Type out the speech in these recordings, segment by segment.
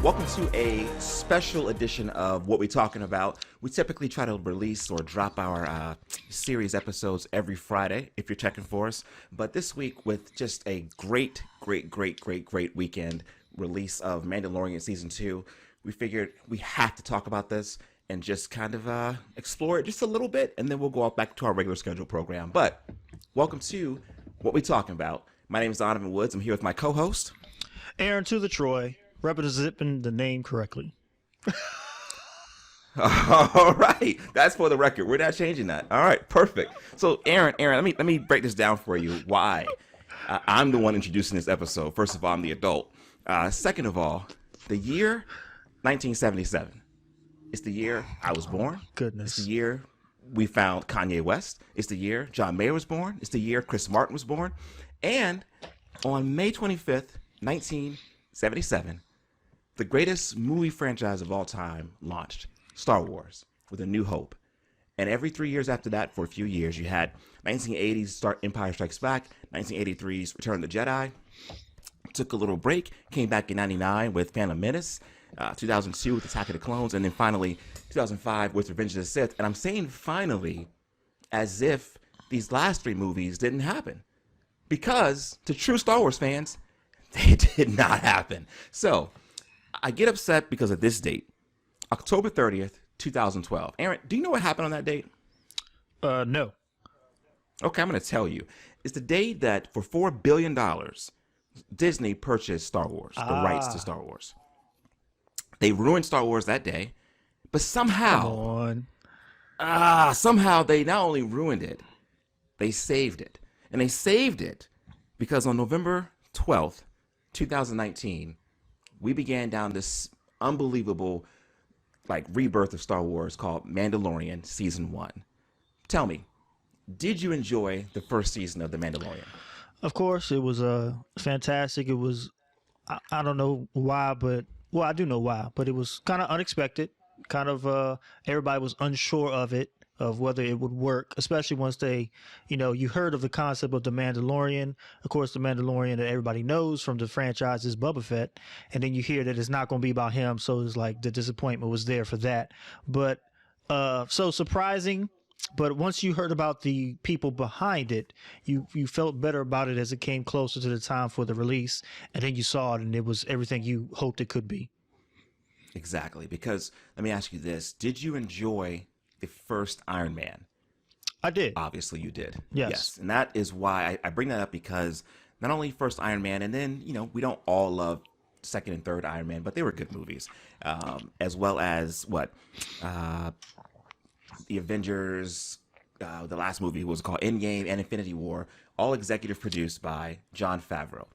Welcome to a special edition of What We're Talking About. We typically try to release or drop our series episodes every Friday if you're checking for us. But this week, with just a great weekend release of Mandalorian Season 2, we figured we have to talk about this and just kind of explore it just a little bit, and then we'll go back to our regular schedule program. But welcome to What We're Talking About. My name is Donovan Woods. I'm here with my co-host, Aaron to the Troy. Representing the name correctly. All right, that's for the record. We're not changing that. All right, perfect. So, Aaron, let me break this down for you. Why I'm the one introducing this episode. First of all, I'm the adult. Second of all, the year 1977. It's the year I was born. Goodness. It's the year we found Kanye West. It's the year John Mayer was born. It's the year Chris Martin was born. And on May 25th, 1977. The greatest movie franchise of all time launched, Star Wars, with A New Hope. And every 3 years after that, for a few years, you had 1980's Empire Strikes Back, 1983's Return of the Jedi, took a little break, came back in 99 with Phantom Menace, 2002 with Attack of the Clones, and then finally 2005 with Revenge of the Sith. And I'm saying finally as if these last three movies didn't happen. Because to true Star Wars fans, they did not happen. So I get upset because of this date, October 30th, 2012. Aaron, do you know what happened on that date? No. Okay, I'm going to tell you. It's the day that for $4 billion, Disney purchased Star Wars, the rights to Star Wars. They ruined Star Wars that day, but somehow they not only ruined it, they saved it. And they saved it because on November 12th, 2019, we began down this unbelievable rebirth of Star Wars called Mandalorian Season 1. Tell me, did you enjoy the first season of The Mandalorian? Of course, it was fantastic. It was, I don't know why, but, well, I do know why, but it was kind of unexpected. Kind of, everybody was unsure of it, of whether it would work, especially once they, you heard of the concept of the Mandalorian. Of course, the Mandalorian that everybody knows from the franchise is Boba Fett. And then you hear that it's not going to be about him. So it's like the disappointment was there for that. But so surprising. But once you heard about the people behind it, you felt better about it as it came closer to the time for the release. And then you saw it and it was everything you hoped it could be. Exactly. Because let me ask you this. Did you enjoy the first Iron Man? I did. Obviously you did. Yes. And that is why I bring that up, because not only first Iron Man, and then, we don't all love second and third Iron Man, but they were good movies. As well as the Avengers, the last movie was called Endgame and Infinity War, all executive produced by Jon Favreau.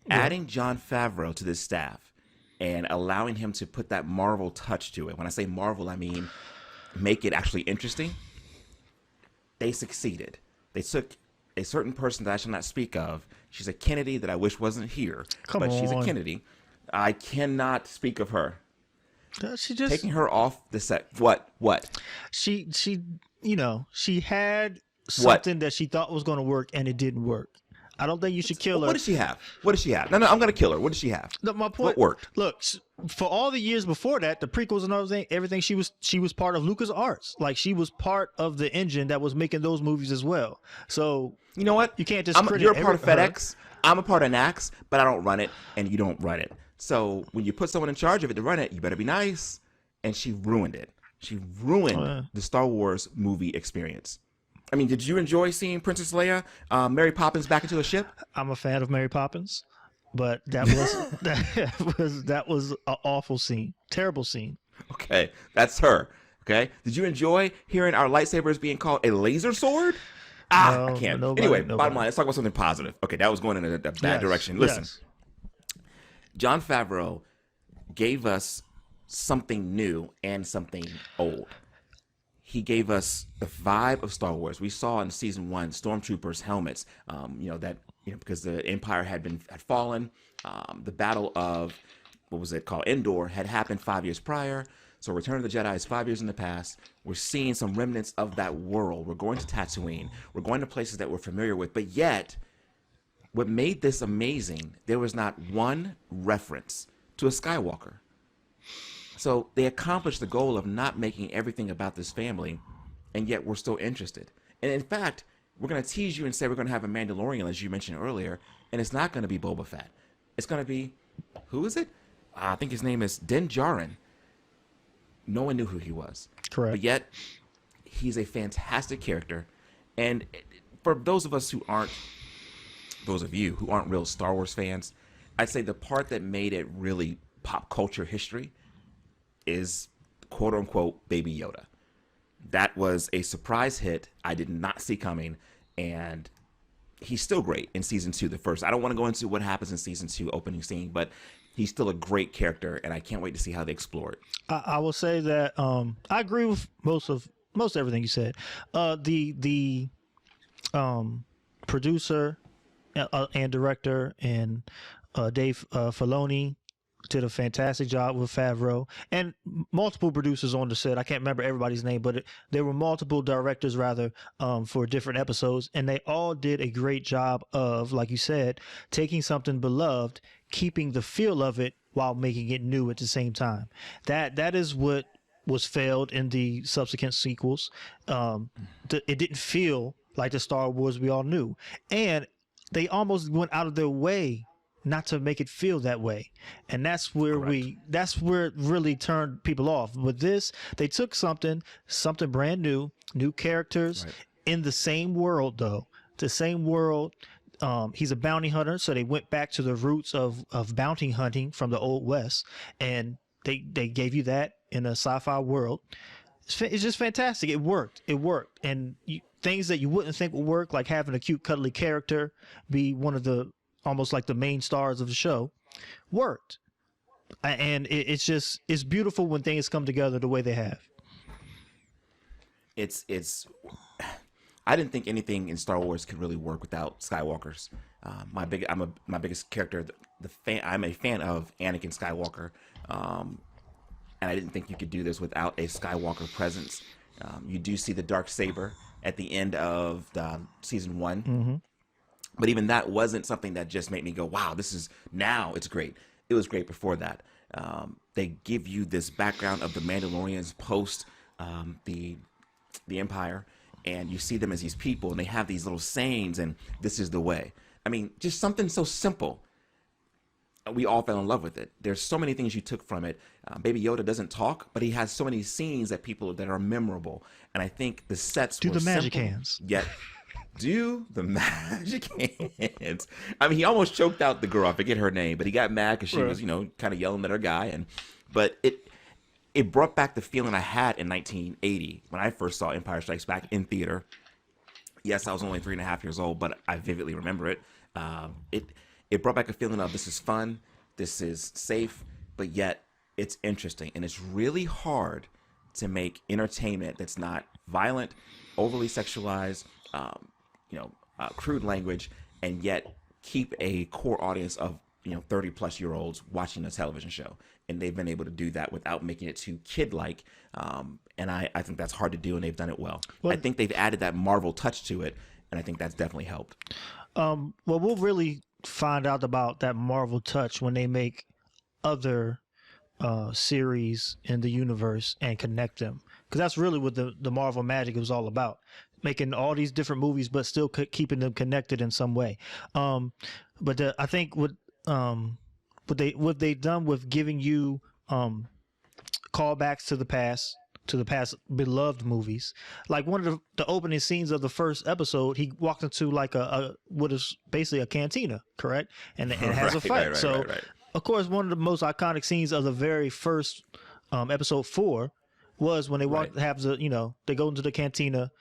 Yeah. Adding Jon Favreau to this staff and allowing him to put that Marvel touch to it. When I say Marvel, I mean make it actually interesting. They succeeded. They took a certain person that I shall not speak of. She's a Kennedy that I wish wasn't here, but she's a Kennedy. I cannot speak of her. She just taking her off the set. What? She had something that she thought was going to work and it didn't work. I don't think you should kill her. What does she have? No, I'm going to kill her. What does she have? No, my point. What worked? Look, for all the years before that, the prequels and everything, she was part of LucasArts. Like, she was part of the engine that was making those movies as well. So you know what? You can't just you're a part of FedEx. I'm a part of NAX, but I don't run it, and you don't run it. So when you put someone in charge of it to run it, you better be nice. And she ruined it. She ruined the Star Wars movie experience. I mean, did you enjoy seeing Princess Leia, Mary Poppins back into the ship? I'm a fan of Mary Poppins, but that was an awful scene, terrible scene. Okay, that's her. Okay, did you enjoy hearing our lightsabers being called a laser sword? No, I can't. Nobody. Bottom line, let's talk about something positive. Okay, that was going in a bad direction. Listen, Jon Favreau gave us something new and something old. He gave us the vibe of Star Wars. We saw in season 1 stormtroopers' helmets. Because the Empire had fallen. The battle of Endor had happened 5 years prior. So Return of the Jedi is 5 years in the past. We're seeing some remnants of that world. We're going to Tatooine. We're going to places that we're familiar with. But yet, what made this amazing, there was not one reference to a Skywalker. So they accomplished the goal of not making everything about this family, and yet we're still interested. And in fact, we're going to tease you and say we're going to have a Mandalorian, as you mentioned earlier, and it's not going to be Boba Fett. It's going to be, who is it? I think his name is Din Djarin. No one knew who he was. Correct. But yet, he's a fantastic character. And for those of you who aren't real Star Wars fans, I'd say the part that made it really pop culture history is quote unquote Baby Yoda. That was a surprise hit I did not see coming, and he's still great in season 2, the first. I don't want to go into what happens in season 2 opening scene, but he's still a great character, and I can't wait to see how they explore it. I will say that I agree with most everything you said. The producer and director and Dave Filoni did a fantastic job with Favreau, and multiple producers on the set. I can't remember everybody's name, but there were multiple directors rather for different episodes, and they all did a great job of, like you said, taking something beloved, keeping the feel of it while making it new at the same time. That is what was failed in the subsequent sequels. It didn't feel like the Star Wars we all knew, and they almost went out of their way not to make it feel that way, and that's where it really turned people off. With this, they took something brand new characters, in the same world though. The same world. He's a bounty hunter, so they went back to the roots of bounty hunting from the Old West, and they gave you that in a sci-fi world. It's just fantastic. It worked, and things that you wouldn't think would work, like having a cute, cuddly character be one of the almost like the main stars of the show, worked. And it's beautiful when things come together the way they have. I didn't think anything in Star Wars could really work without Skywalkers. My biggest character, I'm a fan of Anakin Skywalker, and I didn't think you could do this without a Skywalker presence. You do see the Darksaber at the end of season 1. Mm-hmm. But even that wasn't something that just made me go, wow, now it's great. It was great before that. They give you this background of the Mandalorians post the Empire, and you see them as these people, and they have these little sayings, and this is the way. I mean, just something so simple. We all fell in love with it. There's so many things you took from it. Baby Yoda doesn't talk, but he has so many scenes that are memorable. And I think the sets do were the magic simple, hands. Yet do the magic hands. I mean, he almost choked out the girl. I forget her name, but he got mad because she was, kind of yelling at her guy. But it brought back the feeling I had in 1980 when I first saw Empire Strikes Back in theater. Yes, I was only 3.5 years old, but I vividly remember it. It brought back a feeling of this is fun, this is safe, but yet it's interesting. And it's really hard to make entertainment that's not violent, overly sexualized, crude language, and yet keep a core audience of 30 plus year olds watching a television show. And they've been able to do that without making it too kid-like. And I think that's hard to do, and they've done it well. I think they've added that Marvel touch to it, and I think that's definitely helped. Well, we'll really find out about that Marvel touch when they make other series in the universe and connect them, because that's really what the Marvel magic was all about, making all these different movies but still keeping them connected in some way. I think what they've done with giving you callbacks to the past beloved movies, like one of the opening scenes of the first episode, he walked into like what is basically a cantina, correct, and it has a fight. Right. Of course, one of the most iconic scenes of the very first episode 4 was when they they go into the cantina,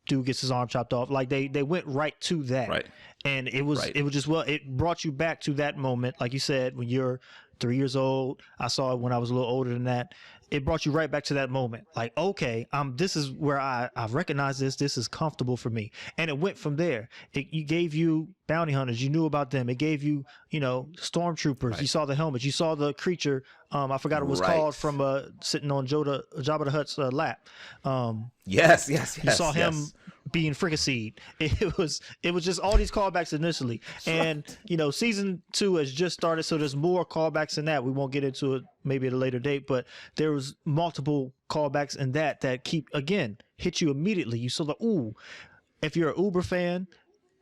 dude gets his arm chopped off. Like they went right to that, right. And it was just, it brought you back to that moment, like you said, when you're 3 years old. I saw it when I was a little older than that. It brought you right back to that moment. Like, okay, this is where I recognize this. This is comfortable for me. And it went from there. It gave you bounty hunters. You knew about them. It gave you, stormtroopers. Right. You saw the helmets. You saw the creature. I forgot what it was called, from sitting on Jabba the Hutt's lap. Yes. You saw him being fricasseed. It was just all these callbacks initially, and season 2 has just started, so there's more callbacks in that. We won't get into it maybe at a later date, but there was multiple callbacks in that keep again hit you immediately. You saw the ooh. If you're an Uber fan,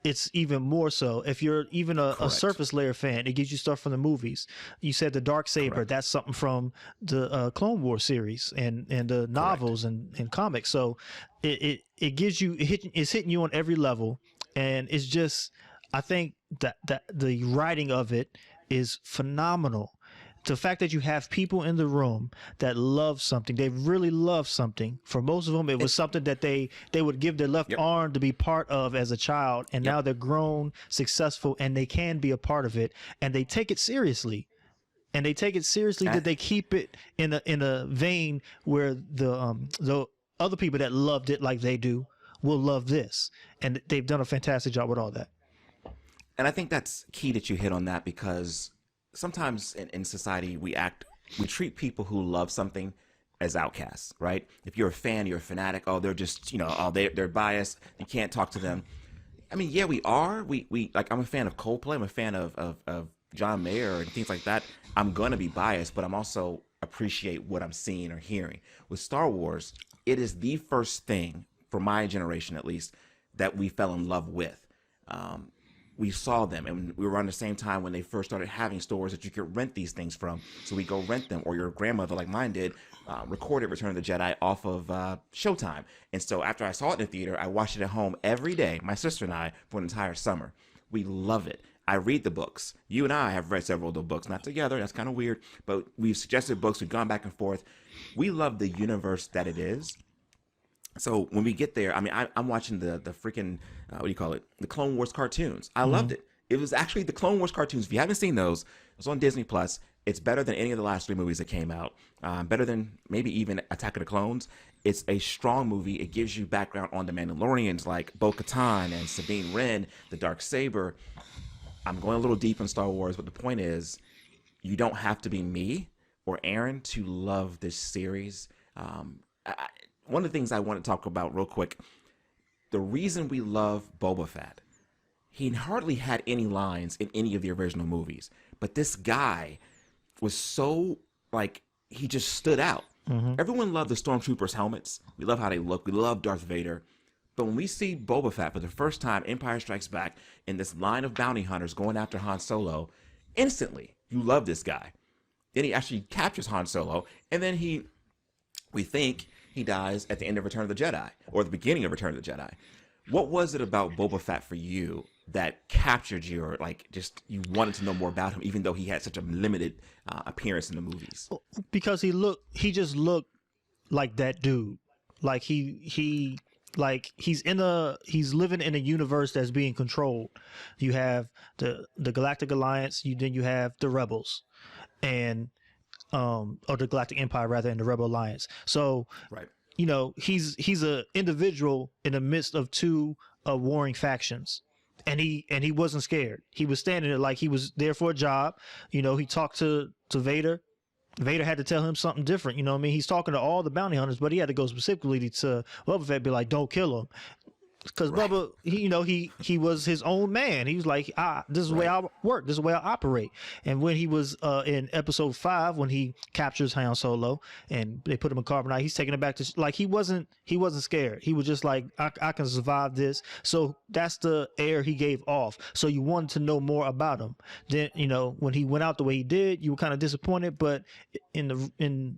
it's even more so. If you're even a surface layer fan, it gives you stuff from the movies. You said the dark saber, that's something from the Clone Wars series and the novels and comics. So it gives you it's hitting you on every level, and it's just, I think that the writing of it is phenomenal. The fact that you have people in the room that love something, they really love something. For most of them, it was something that they would give their left arm to be part of as a child, and now they're grown, successful, and they can be a part of it, and they take it seriously. And they take it seriously that they keep it in a vein where the other people that loved it like they do will love this, and they've done a fantastic job with all that. And I think that's key that you hit on that, because sometimes in society we treat people who love something as outcasts, right? If you're a fan, you're a fanatic. Oh, they're just they're biased. You can't talk to them. I mean, yeah, we are. We like, I'm a fan of Coldplay. I'm a fan of John Mayer and things like that. I'm gonna be biased, but I'm also appreciate what I'm seeing or hearing. With Star Wars, it is the first thing, for my generation at least, that we fell in love with. We saw them, and we were around the same time when they first started having stores that you could rent these things from. So we go rent them, or your grandmother, like mine did, recorded Return of the Jedi off of Showtime. And so after I saw it in the theater, I watched it at home every day, my sister and I, for an entire summer. We love it. I read the books. You and I have read several of the books, not together. That's kind of weird, but we've suggested books. We've gone back and forth. We love the universe that it is. So when we get there, I mean, I'm watching the freaking, what do you call it? The Clone Wars cartoons. I loved it. It was actually the Clone Wars cartoons. If you haven't seen those, it's on Disney Plus. It's better than any of the last 3 movies that came out. Better than maybe even Attack of the Clones. It's a strong movie. It gives you background on the Mandalorians like Bo-Katan and Sabine Wren, the Darksaber. I'm going a little deep in Star Wars, but the point is, you don't have to be me or Aaron to love this series. One of the things I want to talk about real quick, the reason we love Boba Fett, he hardly had any lines in any of the original movies, but this guy was so, like, he just stood out. Everyone loved the Stormtroopers' helmets. We love how they look. We love Darth Vader. But when we see Boba Fett for the first time, Empire Strikes Back, in this line of bounty hunters going after Han Solo, instantly, you love this guy. Then he actually captures Han Solo, and then we think he dies at the end of Return of the Jedi, or the beginning of Return of the Jedi. What was it about Boba Fett for you that captured you, or like just you wanted to know more about him, even though he had such a limited appearance in the movies? Because he just looked like that dude. Like he's living in a universe that's being controlled. You have the Galactic Alliance, then you have the Rebels, and or the Galactic Empire rather, and the Rebel Alliance. So, right, he's a individual in the midst of 2 warring factions, and he wasn't scared. He was standing there like he was there for a job. He talked to Vader. Vader had to tell him something different. I mean, he's talking to all the bounty hunters, but he had to go specifically to Boba Fett, be like, "Don't kill him." Because right. Bubba, he was his own man. He was like, this is the way I work. This is the way I operate. And when he was in episode 5, when he captures Han Solo and they put him in carbonite, he's taking it back to, like, he wasn't scared. He was just like, I can survive this. So that's the air he gave off. So you wanted to know more about him. Then, when he went out the way he did, you were kind of disappointed. But in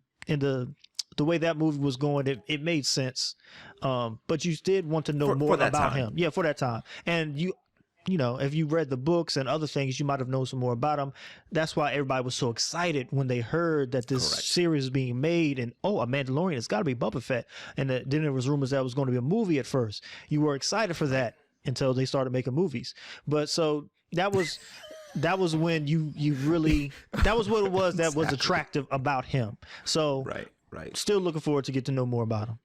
the way that movie was going, it made sense. But you did want to know more about him. Yeah, for that time. And if you read the books and other things, you might have known some more about him. That's why everybody was so excited when they heard that this series is being made, and a Mandalorian, it's got to be Boba Fett. And then there was rumors that it was going to be a movie at first. You were excited for that until they started making movies. But so that was when you really, that was what it was that was attractive about him. So right. Still looking forward to get to know more about him.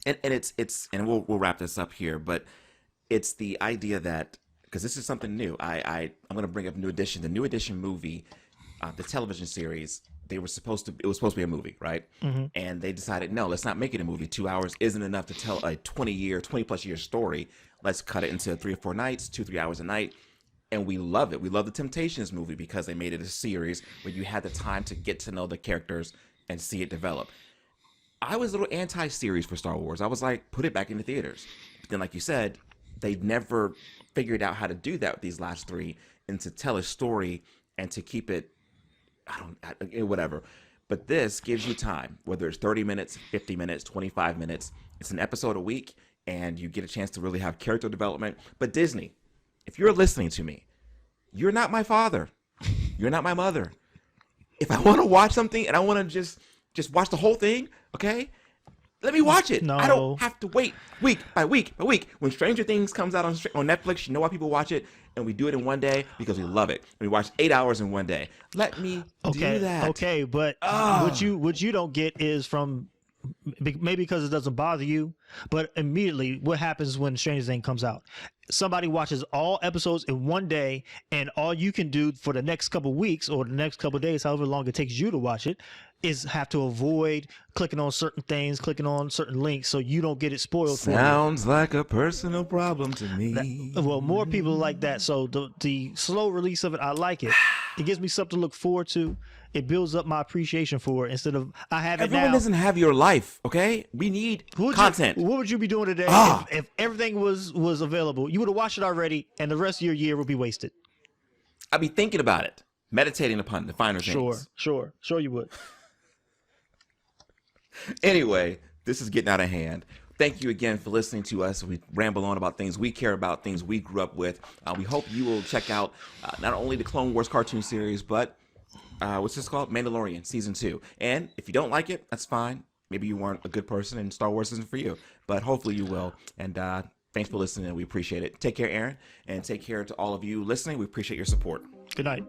And it's and we'll wrap this up here, but it's the idea that, because this is something new, I'm going to bring up New Edition, the New Edition movie, the television series. it was supposed to be a movie, right? And they decided, no, let's not make it a movie. 2 hours isn't enough to tell a 20 plus year story. Let's cut it into 3 or 4 nights, 2-3 hours a night. And we love it. We love the Temptations movie because they made it a series where you had the time to get to know the characters and see it develop. I was a little anti-series for Star Wars. I was like, put it back in the theaters. But then, like you said, they've never figured out how to do that with these last 3, and to tell a story and to keep it, whatever. But this gives you time, whether it's 30 minutes, 50 minutes, 25 minutes. It's an episode a week, and you get a chance to really have character development. But Disney, if you're listening to me, you're not my father. You're not my mother. If I want to watch something and I want to just watch the whole thing, okay? Let me watch it. No. I don't have to wait week by week by week. When Stranger Things comes out on Netflix, you know why people watch it? And we do it in one day because we love it. And we watch 8 hours in one day. Let me do that. Okay, but what you don't get is from, maybe because it doesn't bother you, but immediately what happens when Stranger Things comes out? Somebody watches all episodes in one day, and all you can do for the next couple weeks or the next couple days, however long it takes you to watch it, is have to avoid clicking on certain things, clicking on certain links, so you don't get it spoiled. Sounds like a personal problem to me. Well, more people like that. So the slow release of it, I like it. It gives me something to look forward to. It builds up my appreciation for it instead of I have it Everyone now. doesn't have your life, okay? We need content. What would you be doing today if everything was available? You would have watched it already, and the rest of your year would be wasted. I'd be thinking about it, meditating upon the finer things. Sure you would. Anyway, this is getting out of hand. Thank you again for listening to us. We ramble on about things we care about, things we grew up with. We hope you will check out not only the Clone Wars cartoon series, but what's this called? Mandalorian Season 2. And if you don't like it, that's fine. Maybe you weren't a good person and Star Wars isn't for you. But hopefully you will. And thanks for listening. We appreciate it. Take care, Aaron. And take care to all of you listening. We appreciate your support. Good night.